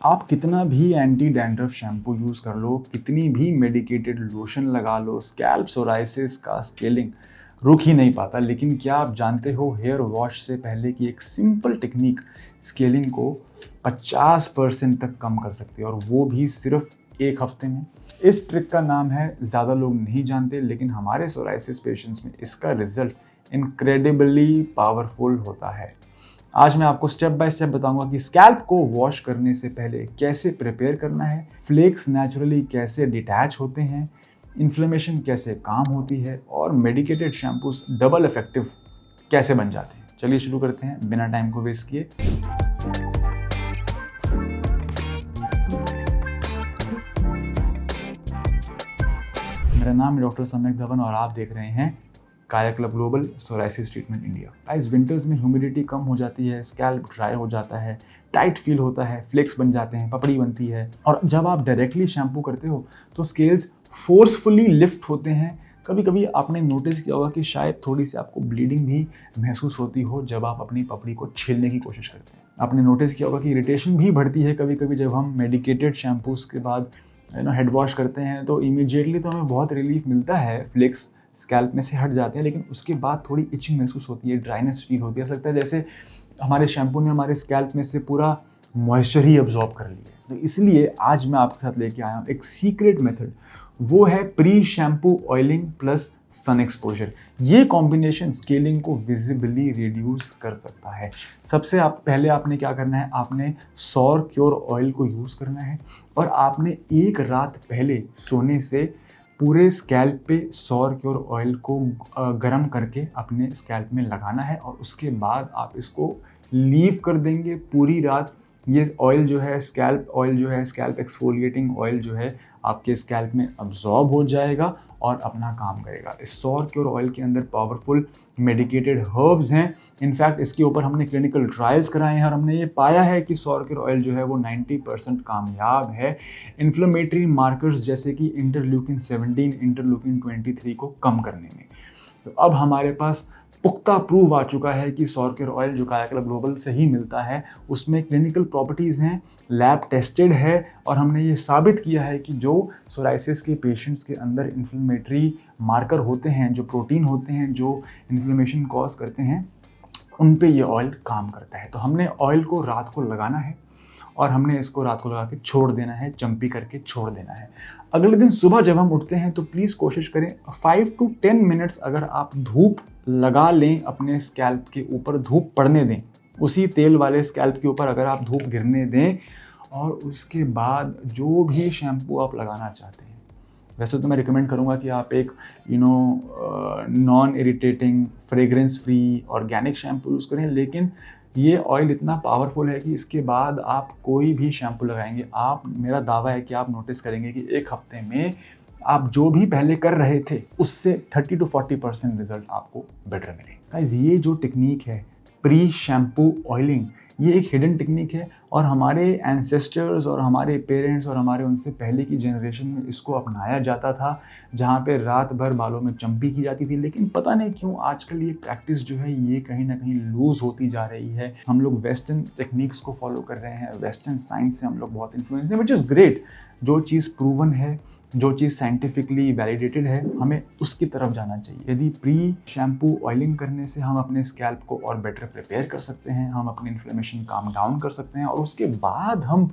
आप कितना भी एंटी डैंड्रफ शैम्पू यूज़ कर लो, कितनी भी मेडिकेटेड लोशन लगा लो, स्कैल्प सोराइसिस का स्केलिंग रुक ही नहीं पाता। लेकिन क्या आप जानते हो हेयर वॉश से पहले की एक सिंपल टेक्निक स्केलिंग को 50% तक कम कर सकती है, और वो भी सिर्फ एक हफ्ते में। इस ट्रिक का नाम है, ज़्यादा लोग नहीं जानते, लेकिन हमारे सोराइसिस पेशेंट्स में इसका रिजल्ट इनक्रेडिबली पावरफुल होता है। आज मैं आपको स्टेप बाय स्टेप बताऊंगा कि स्कैल्प को वॉश करने से पहले कैसे प्रिपेयर करना है, फ्लेक्स नेचुरली कैसे डिटैच होते हैं, इन्फ्लेमेशन कैसे काम होती है, और मेडिकेटेड शैम्पूस डबल इफेक्टिव कैसे बन जाते हैं। चलिए शुरू करते हैं बिना टाइम को वेस्ट किए। मेरा नाम है डॉक्टर सम्यक धवन और आप देख रहे हैं काया club global psoriasis treatment India. Guys, winters में ह्यूमिडिटी कम हो जाती है, स्कैल्प ड्राई हो जाता है, टाइट फील होता है, फ्लेक्स बन जाते हैं, पपड़ी बनती है, और जब आप डायरेक्टली शैम्पू करते हो तो स्केल्स फोर्सफुली लिफ्ट होते हैं। कभी कभी आपने नोटिस किया होगा कि शायद थोड़ी सी आपको ब्लीडिंग भी महसूस होती हो जब आप अपनी पपड़ी को छीलने की कोशिश करते हैं। आपने नोटिस किया होगा कि इरिटेशन भी बढ़ती है कभी कभी जब हम मेडिकेटेड शैम्पूस के बाद हेड वॉश करते हैं, तो इमीडिएटली तो हमें बहुत रिलीफ मिलता है, फ्लेक्स स्कैल्प में से हट जाते हैं, लेकिन उसके बाद थोड़ी इचिंग महसूस होती है, ड्राइनेस फील होती है। ऐसा लगता है जैसे हमारे शैम्पू ने हमारे स्कैल्प में से पूरा मॉइस्चर ही अब्जॉर्ब कर लिया। तो इसलिए आज मैं आपके साथ लेके आया हूँ एक सीक्रेट मेथड, वो है pre shampoo oiling plus sun exposure. ये कॉम्बिनेशन स्केलिंग को विजिबली रिड्यूस कर सकता है। सबसे पहले आपने क्या करना है, आपने सौर क्योर ऑयल को यूज़ करना है, और आपने एक रात पहले सोने से पूरे स्कैल्प पे सौर क्योर ऑयल को गर्म करके अपने स्कैल्प में लगाना है, और उसके बाद आप इसको लीव कर देंगे पूरी रात। ये ऑयल जो है, स्कैल्प ऑयल जो है, स्कैल्प एक्सफोलिएटिंग ऑयल जो है, आपके स्कैल्प में अब्जॉर्ब हो जाएगा और अपना काम करेगा। इस सौर क्योर ऑयल के अंदर पावरफुल मेडिकेटेड हर्ब्स हैं। इनफैक्ट इसके ऊपर हमने क्लिनिकल ट्रायल्स कराए हैं और हमने ये पाया है कि सौर क्योर ऑयल जो है वो 90% कामयाब है इन्फ्लेमेटरी मार्कर्स जैसे कि इंटरल्यूकिन 17, इंटरल्यूकिन 23 को कम करने में। तो अब हमारे पास पुख्ता प्रूव आ चुका है कि सौर क्योर ऑयल जो काया क्लब ग्लोबल से ही मिलता है, उसमें क्लिनिकल प्रॉपर्टीज़ हैं, लैब टेस्टेड है, और हमने ये साबित किया है कि जो सोराइसिस के पेशेंट्स के अंदर इन्फ्लेमेटरी मार्कर होते हैं, जो प्रोटीन होते हैं जो इन्फ्लेमेशन कॉज करते हैं, उन पे ये ऑयल काम करता है। तो हमने ऑयल को रात को लगाना है और हमने इसको रात को लगा के छोड़ देना है, चम्पी करके छोड़ देना है। अगले दिन सुबह जब हम उठते हैं तो प्लीज़ कोशिश करें 5 to 10 मिनट्स अगर आप धूप लगा लें, अपने स्कैल्प के ऊपर धूप पड़ने दें, उसी तेल वाले स्कैल्प के ऊपर अगर आप धूप गिरने दें, और उसके बाद जो भी शैम्पू आप लगाना चाहते हैं, वैसे तो मैं रिकमेंड करूँगा कि आप एक non irritating, fragrance free, organic shampoo use करें, लेकिन ये ऑयल इतना पावरफुल है कि इसके बाद आप कोई भी शैम्पू लगाएंगे, आप, मेरा दावा है कि आप नोटिस करेंगे कि एक हफ्ते में आप जो भी पहले कर रहे थे उससे 30 to 40% रिजल्ट आपको बेटर मिलेगा। गाइस, ये जो टेक्निक है प्री शैम्पू ऑयलिंग, ये एक हिडन टेक्निक है, और हमारे एंसेस्टर्स और हमारे पेरेंट्स और हमारे उनसे पहले की जनरेशन में इसको अपनाया जाता था, जहाँ पे रात भर बालों में चम्पी की जाती थी। लेकिन पता नहीं क्यों आजकल ये प्रैक्टिस जो है ये कहीं ना कहीं लूज़ होती जा रही है। हम लोग वेस्टर्न टेक्निक्स को फॉलो कर रहे हैं, वेस्टर्न साइंस से हम लोग बहुत इन्फ्लुएंस हैं, विच इज़ ग्रेट। जो चीज़ प्रूवन है, जो चीज़ साइंटिफिकली वैलिडेटेड है, हमें उसकी तरफ जाना चाहिए। यदि प्री शैम्पू ऑयलिंग करने से हम अपने स्कैल्प को और बेटर प्रिपेयर कर सकते हैं, हम अपनी इन्फ्लेमेशन काम डाउन कर सकते हैं, और उसके बाद हम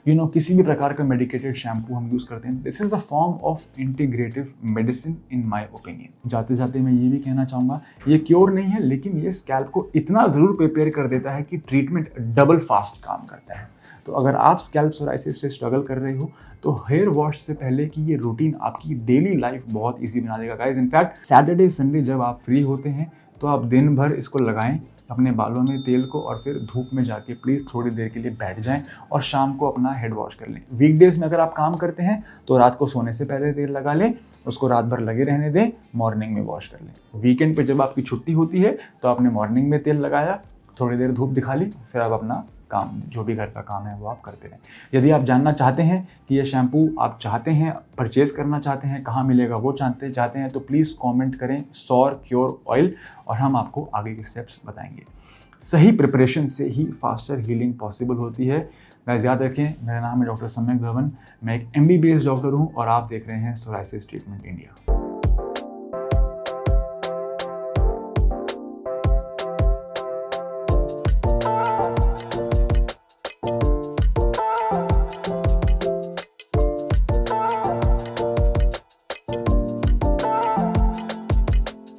किसी भी प्रकार का मेडिकेटेड शैम्पू हम यूज़ करते हैं, this is a form of integrative medicine in my opinion. जाते जाते मैं ये भी कहना चाहूँगा, ये क्योर नहीं है, लेकिन ये स्कैल्प को इतना ज़रूर प्रिपेयर कर देता है कि ट्रीटमेंट डबल फास्ट काम करता है। तो अगर आप स्कैल्प सोराइसिस से स्ट्रगल कर रहे हो तो हेयर वॉश से पहले की ये रूटीन आपकी डेली लाइफ बहुत इजी बना देगा। गाइस, इनफैक्ट सैटरडे संडे जब आप फ्री होते हैं तो आप दिन भर इसको लगाएं अपने बालों में तेल को, और फिर धूप में जाके प्लीज़ थोड़ी देर के लिए बैठ जाएं और शाम को अपना हेड वॉश कर लें। वीकडेज में अगर आप काम करते हैं तो रात को सोने से पहले तेल लगा लें, उसको रात भर लगे रहने दें, मॉर्निंग में वॉश कर लें। वीकेंड पे जब आपकी छुट्टी होती है तो आपने मॉर्निंग में तेल लगाया, थोड़ी देर धूप दिखा ली, फिर आप अपना काम, जो भी घर का काम है वो आप करते रहें। यदि आप जानना चाहते हैं कि ये शैम्पू आप चाहते हैं परचेज़ करना चाहते हैं, कहाँ मिलेगा वो चाहते हैं, तो प्लीज़ कमेंट करें सौर क्योर ऑयल, और हम आपको आगे के स्टेप्स बताएंगे। सही प्रिपरेशन से ही फास्टर हीलिंग पॉसिबल होती है। गाइस याद रखें, मेरा नाम है डॉक्टर सम्यक धवन, मैं एक MBBS डॉक्टर हूँ और आप देख रहे हैं सोरायसिस ट्रीटमेंट इंडिया।